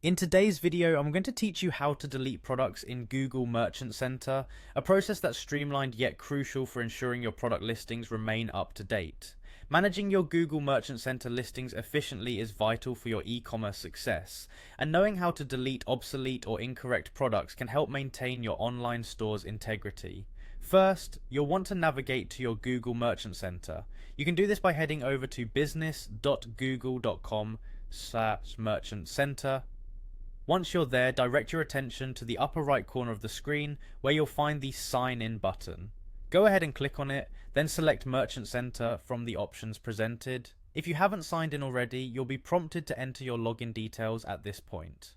In today's video, I'm going to teach you how to delete products in Google Merchant Center, a process that's streamlined yet crucial for ensuring your product listings remain up to date. Managing your Google Merchant Center listings efficiently is vital for your e-commerce success, and knowing how to delete obsolete or incorrect products can help maintain your online store's integrity. First, you'll want to navigate to your Google Merchant Center. You can do this by heading over to business.google.com/merchant center. Once you're there, direct your attention to the upper right corner of the screen where you'll find the Sign In button. Go ahead and click on it, then select Merchant Center from the options presented. If you haven't signed in already, you'll be prompted to enter your login details at this point.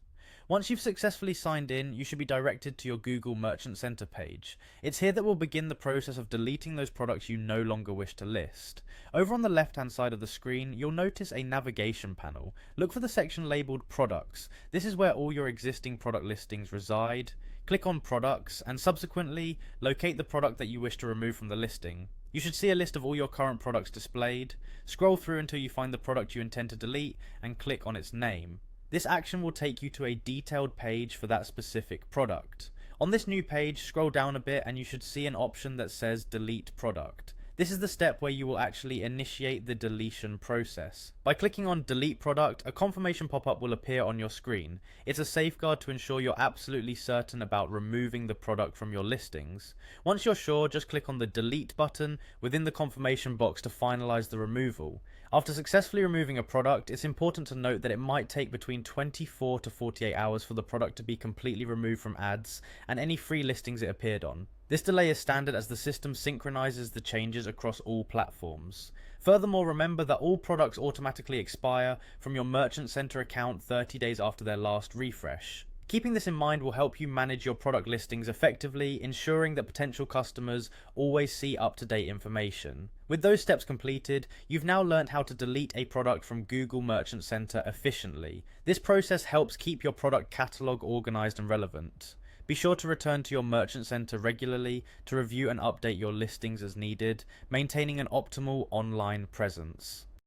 Once you've successfully signed in, you should be directed to your Google Merchant Center page. It's here that we'll begin the process of deleting those products you no longer wish to list. Over on the left hand side of the screen, you'll notice a navigation panel. Look for the section labeled Products. This is where all your existing product listings reside. Click on Products and subsequently locate the product that you wish to remove from the listing. You should see a list of all your current products displayed. Scroll through until you find the product you intend to delete and click on its name. This action will take you to a detailed page for that specific product. On this new page, scroll down a bit and you should see an option that says Delete Product. This is the step where you will actually initiate the deletion process. By clicking on Delete Product, a confirmation pop-up will appear on your screen. It's a safeguard to ensure you're absolutely certain about removing the product from your listings. Once you're sure, just click on the Delete button within the confirmation box to finalize the removal. After successfully removing a product, it's important to note that it might take between 24 to 48 hours for the product to be completely removed from ads and any free listings it appeared on. This delay is standard as the system synchronizes the changes across all platforms. Furthermore, remember that all products automatically expire from your Merchant Center account 30 days after their last refresh. Keeping this in mind will help you manage your product listings effectively, ensuring that potential customers always see up-to-date information. With those steps completed, you've now learned how to delete a product from Google Merchant Center efficiently. This process helps keep your product catalog organized and relevant. Be sure to return to your Merchant Center regularly to review and update your listings as needed, maintaining an optimal online presence.